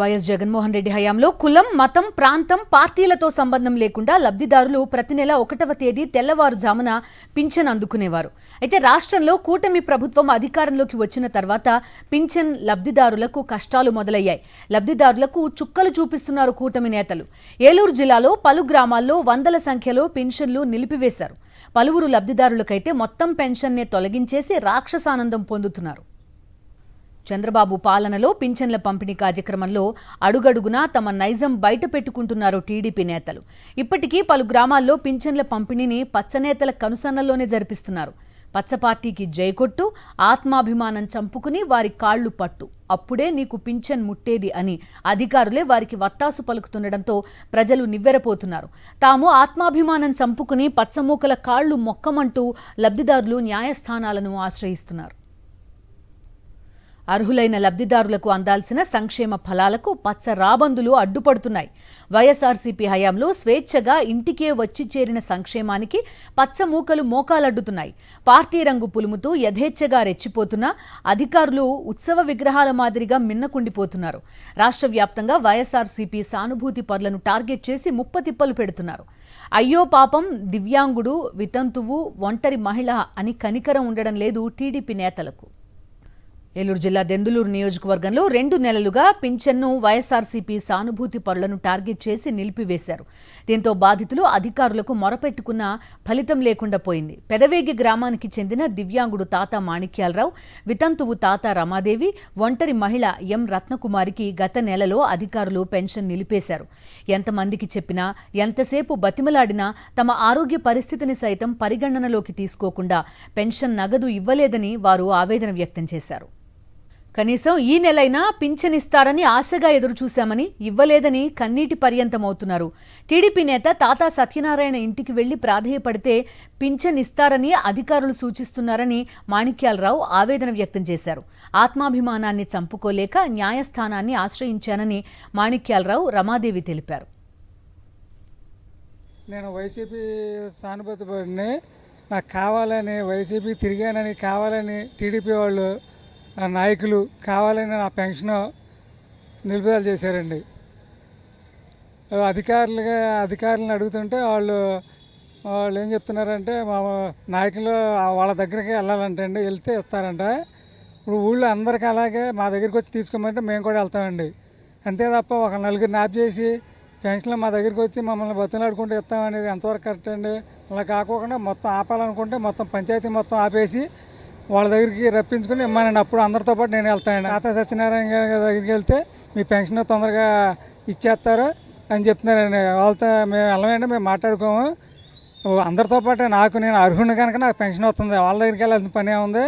YS Jaganmohan Reddy హయాంలో కులం, మతం, ప్రాంతం, పార్టీలతో సంబంధం లేకుండా లబ్ధిదారులు ప్రతి నెల 1వ తేదీ తెల్లవారుజామున పింఛన్ అందుకునేవారు. అయితే రాష్ట్రంలో కూటమి ప్రభుత్వం అధికారంలోకి వచ్చిన తర్వాత పింఛన్ లబ్ధిదారులకు కష్టాలు మొదలయ్యాయి. లబ్ధిదారులకు చుక్కలు చూపిస్తున్నారు కూటమి నేతలు. ఏలూరు జిల్లాలో పలు గ్రామాల్లో వందల సంఖ్యలో పింఛన్లు నిలిపివేశారు. పలువురు లబ్ధిదారులకైతే మొత్తం పెన్షన్నే తొలగించేసి రాక్షసానందం పొందుతున్నారు. చంద్రబాబు పాలనలో పింఛన్ల పంపిణీ కార్యక్రమంలో అడుగడుగునా తమ నైజం బయట పెట్టుకుంటున్నారు టీడీపీ నేతలు. ఇప్పటికీ పలు గ్రామాల్లో పింఛన్ల పంపిణీని పచ్చనేతల కనుసన్నల్లోనే జరిపిస్తున్నారు. పచ్చ పార్టీకి జైకొట్టు, ఆత్మాభిమానం చంపుకుని వారి కాళ్లు పట్టు, అప్పుడే నీకు పింఛన్ ముట్టేది అని అధికారులే వారికి వత్తాసు పలుకుతుండటంతో ప్రజలు నివ్వెరపోతున్నారు. తాము ఆత్మాభిమానం చంపుకుని పచ్చమూకల కాళ్లు మొక్కమంటూ లబ్ధిదారులు న్యాయస్థానాలను ఆశ్రయిస్తున్నారు. అర్హులైన లబ్ధిదారులకు అందాల్సిన సంక్షేమ ఫలాలకు పచ్చ రాబందులు అడ్డుపడుతున్నాయి. వైఎస్ఆర్సీపీ హయాంలో స్వేచ్ఛగా ఇంటికే వచ్చి చేరిన సంక్షేమానికి పచ్చ మూకలు మోకాలడ్డుతున్నాయి. పార్టీ రంగు పులుముతూ యథేచ్ఛగా రెచ్చిపోతున్నా అధికారులు ఉత్సవ విగ్రహాల మాదిరిగా మిన్నకుండిపోతున్నారు. రాష్ట్ర వ్యాప్తంగా వైఎస్ఆర్సీపీ సానుభూతి పరులను టార్గెట్ చేసి ముప్పతిప్పలు పెడుతున్నారు. అయ్యో పాపం, దివ్యాంగుడు, వితంతువు, ఒంటరి మహిళ అని కనికరం ఉండడం లేదు టీడీపీ నేతలకు. ఏలూరు జిల్లా దెందులూరు నియోజకవర్గంలో 2 నెలలుగా పింఛన్ను వైఎస్ఆర్సీపీ సానుభూతి పరులను టార్గెట్ చేసి నిలిపివేశారు. దీంతో బాధితులు అధికారులకు మొరపెట్టుకున్న ఫలితం లేకుండా పోయింది. పెదవేగి గ్రామానికి చెందిన దివ్యాంగుడు తాత మాణిక్యాలరావు, వితంతువు తాత రమాదేవి, ఒంటరి మహిళ ఎం రత్నకుమారికి గత నెలలో అధికారులు పెన్షన్ నిలిపేశారు. ఎంతమందికి చెప్పినా, ఎంతసేపు బతిమలాడినా తమ ఆరోగ్య పరిస్థితిని సైతం పరిగణనలోకి తీసుకోకుండా పెన్షన్ నగదు ఇవ్వలేదని వారు ఆవేదన వ్యక్తం చేశారు. కనీసం ఈ నెలైనా పింఛన్ ఇస్తారని ఆశగా ఎదురుచూశామని ఇవ్వలేదని కన్నీటి పర్యంతమవుతున్నారు. టీడీపీ నేత తాతా సత్యనారాయణ ఇంటికి వెళ్లి ప్రాధేయపడితే పింఛన్ ఇస్తారని అధికారులు సూచిస్తున్నారని మాణిక్యాలరావు ఆవేదన వ్యక్తం చేశారు. ఆత్మాభిమానాన్ని చంపుకోలేక న్యాయస్థానాన్ని ఆశ్రయించానని మాణిక్యాలరావు రమాదేవి తెలిపారు. నేను వైసీపీ సానుభూతి పడిని, నాకు కావాలని వైసీపీ తిరిగానని కావాలని టీడీపీ వాళ్ళు నాయకులు కావాలని నా పెన్షన్ నిలుపుదల చేశారండి. అధికారులను అడుగుతుంటే వాళ్ళు ఏం చెప్తున్నారంటే మా నాయకులు వాళ్ళ దగ్గరికి వెళ్ళాలంటే అండి, వెళ్తే ఇస్తారంట. ఇప్పుడు ఊళ్ళో అందరికీ అలాగే మా దగ్గరికి వచ్చి తీసుకోమంటే మేము కూడా వెళ్తామండి. అంతే తప్ప ఒక నలుగురు నాప్ చేసి పెన్షన్లు మా దగ్గరికి వచ్చి మమ్మల్ని బతులాడుకుంటూ ఇస్తామనేది ఎంతవరకు కరెక్ట్ అండి? అలా కాకుండా మొత్తం ఆపాలనుకుంటే మొత్తం పంచాయతీ మొత్తం ఆపేసి వాళ్ళ దగ్గరికి రప్పించుకుని ఇమ్మనండి. అప్పుడు అందరితో పాటు నేను వెళ్తానండి. తాత సత్యనారాయణ గారి దగ్గరికి వెళ్తే మీ పెన్షన్ తొందరగా ఇచ్చేస్తారు అని చెప్తున్నారండి. వాళ్ళతో మేము వెళ్ళమంటే మేము మాట్లాడుకోము. అందరితో పాటు నేను అర్హుని కనుక నాకు పెన్షన్ వస్తుంది, వాళ్ళ దగ్గరికి వెళ్ళాల్సిన పని ఏముంది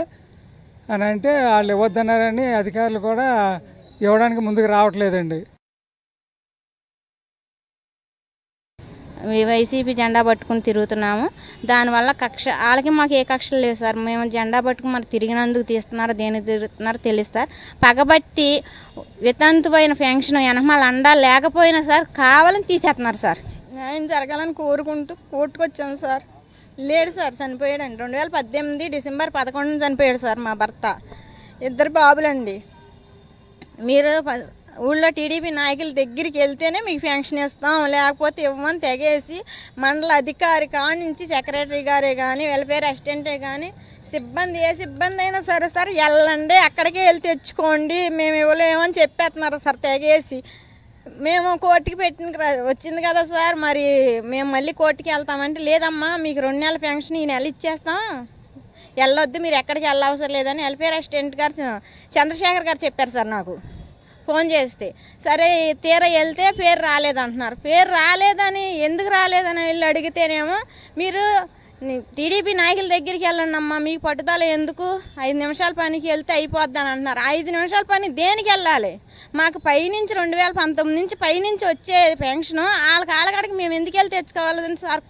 అని అంటే వాళ్ళు ఇవ్వద్దన్నారని అధికారులు కూడా ఇవ్వడానికి ముందుకు రావట్లేదండి. వైసీపీ జెండా పట్టుకుని తిరుగుతున్నాము. దానివల్ల వాళ్ళకి మాకు ఏ కక్షలు లేవు సార్. మేము జెండా పట్టుకుని మరి తిరిగినందుకు తీస్తున్నారు, దేనికి తిరుగుతున్నారో తెలుస్తారు. పగబట్టి వితంతువైన పెన్షన్ వెనకమాల అండా లేకపోయినా సార్ కావాలని తీసేస్తున్నారు సార్. న్యాయం జరగాలని కోరుకుంటూ కోర్టుకొచ్చాము సార్. లేడు సార్, చనిపోయాడండి. 2018 డిసెంబర్ 11 చనిపోయాడు సార్ మా భర్త. 2 బాబులండి. మీరు ఊళ్ళో టీడీపీ నాయకుల దగ్గరికి వెళ్తేనే మీకు పెన్షన్ ఇస్తాం, లేకపోతే ఇవ్వమని తెగేసి మండల అధికారి కానించి సెక్రటరీ గారే కానీ వెల్ఫేర్ అసిస్టెంటే కానీ సిబ్బంది ఏ సిబ్బంది అయినా సరే సార్ వెళ్ళండి, అక్కడికే వెళ్ళి తెచ్చుకోండి, మేము ఇవ్వలేమని చెప్పేస్తున్నారు సార్ తెగేసి. మేము కోర్టుకి వచ్చింది కదా సార్, మరి మేము మళ్ళీ కోర్టుకి వెళ్తామంటే లేదమ్మా మీకు 2 నెలల పెన్షన్ ఈ నెల ఇచ్చేస్తాం, వెళ్ళొద్దు, మీరు ఎక్కడికి వెళ్ళవసరం లేదని వెల్ఫేర్ అసిస్టెంట్ గారు చంద్రశేఖర్ గారు చెప్పారు సార్ నాకు ఫోన్ చేస్తే. సరే తీరా వెళ్తే పేరు రాలేదంటున్నారు. పేరు రాలేదని ఎందుకు రాలేదని వెళ్ళి అడిగితేనేమో మీరు టీడీపీ నాయకుల దగ్గరికి వెళ్ళండి అమ్మా, మీకు పట్టుదల ఎందుకు, 5 నిమిషాల పనికి వెళ్తే అయిపోద్ది అని అంటున్నారు. 5 నిమిషాల పని దేనికి వెళ్ళాలి? మాకు పైనుంచి 2019 నుంచి పైనుంచి వచ్చే పెన్షన్ వాళ్ళకి మేము ఎందుకు వెళ్ళి తెచ్చుకోవాలని సార్.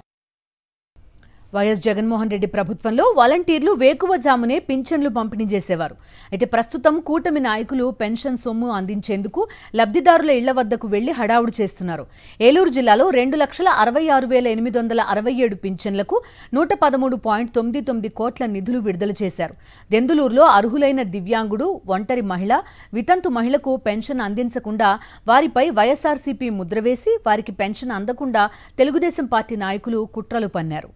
వైఎస్ జగన్మోహన్ రెడ్డి ప్రభుత్వంలో వాలంటీర్లు వేకువజామునే పింఛన్లు పంపిణీ చేసేవారు. అయితే ప్రస్తుతం కూటమి నాయకులు పెన్షన్ సొమ్ము అందించేందుకు లబ్ధిదారుల ఇళ్ల వద్దకు వెళ్లి హడావుడి చేస్తున్నారు. ఏలూరు జిల్లాలో 2,66,867 పింఛన్లకు 113.99 కోట్ల నిధులు విడుదల చేశారు. దెందులూరులో అర్హులైన దివ్యాంగుడు, ఒంటరి మహిళ, వితంతు మహిళకు పెన్షన్ అందించకుండా వారిపై వైఎస్ఆర్సీపీ ముద్ర వేసి వారికి పెన్షన్ అందకుండా తెలుగుదేశం పార్టీ నాయకులు కుట్రలు పన్నారు.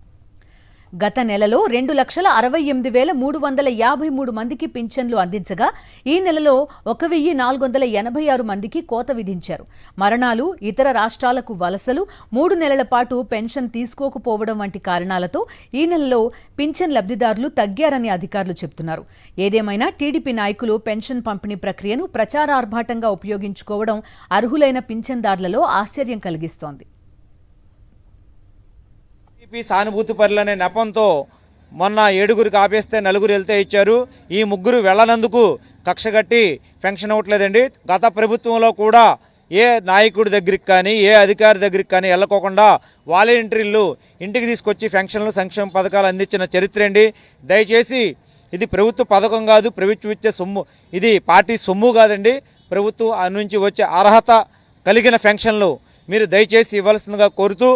గత నెలలో 2,68,353 మందికి పింఛన్లు అందించగా ఈ నెలలో 1,486 మందికి కోత విధించారు. మరణాలు, ఇతర రాష్ట్రాలకు వలసలు, 3 నెలల పాటు పెన్షన్ తీసుకోకపోవడం వంటి కారణాలతో ఈ నెలలో పింఛన్ లబ్ధిదారులు తగ్గారని అధికారులు చెబుతున్నారు. ఏదేమైనా టీడీపీ నాయకులు పెన్షన్ పంపిణీ ప్రక్రియను ప్రచారార్భాటంగా ఉపయోగించుకోవడం అర్హులైన పింఛన్దారులలో ఆశ్చర్యం కలిగిస్తోంది. సానుభూతి పరులనే నెపంతో మొన్న 7గురికి ఆపేస్తే 4 వెళ్తే ఇచ్చారు. ఈ 3 వెళ్ళనందుకు కక్షగట్టి పెన్షన్ ఇవ్వట్లేదండి. గత ప్రభుత్వంలో కూడా ఏ నాయకుడి దగ్గరికి కానీ ఏ అధికారి దగ్గరికి కానీ వెళ్ళకోకుండా వాలంటీర్లు ఇంటికి తీసుకొచ్చి పెన్షన్లు, సంక్షేమ పథకాలు అందించిన చరిత్ర అండి. దయచేసి ఇది ప్రభుత్వ పథకం కాదు, ప్రభుత్వం ఇచ్చే సొమ్ము, ఇది పార్టీ సొమ్ము కాదండి. ప్రభుత్వం నుంచి వచ్చే అర్హత కలిగిన పెన్షన్లు మీరు దయచేసి ఇవ్వాల్సిందిగా కోరుతూ,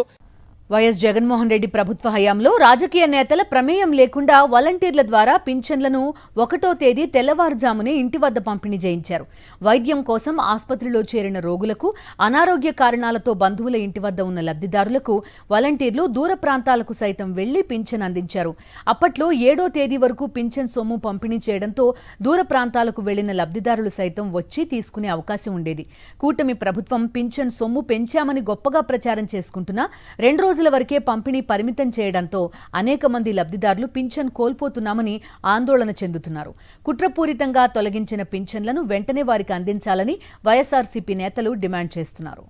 వైఎస్ జగన్మోహన్ రెడ్డి ప్రభుత్వ హయాంలో రాజకీయ నేతల ప్రమేయం లేకుండా వాలంటీర్ల ద్వారా పింఛన్లను 1వ తేదీ తెల్లవారుజామునే ఇంటి వద్ద పంపిణీ చేయించారు. వైద్యం కోసం ఆసుపత్రిలో చేరిన రోగులకు, అనారోగ్య కారణాలతో బంధువుల ఇంటి వద్ద ఉన్న లబ్ధిదారులకు వాలంటీర్లు దూర ప్రాంతాలకు సైతం వెళ్లి పింఛన్ అందించారు. అప్పట్లో 7వ తేదీ వరకు పింఛన్ సొమ్ము పంపిణీ చేయడంతో దూర ప్రాంతాలకు వెళ్లిన లబ్ధిదారులు సైతం వచ్చి తీసుకునే అవకాశం ఉండేది. కూటమి ప్రభుత్వం పింఛన్ సొమ్ము పెంచామని గొప్పగా ప్రచారం చేసుకుంటున్నా 2 రోజుల వరకే పంపిణీ పరిమితం చేయడంతో అనేక మంది లబ్ధిదారులు పింఛన్ కోల్పోతున్నామని ఆందోళన చెందుతున్నారు. కుట్రపూరితంగా తొలగించిన పింఛన్లను వెంటనే వారికి అందించాలని వైఎస్ఆర్సీపీ నేతలు డిమాండ్ చేస్తున్నారు.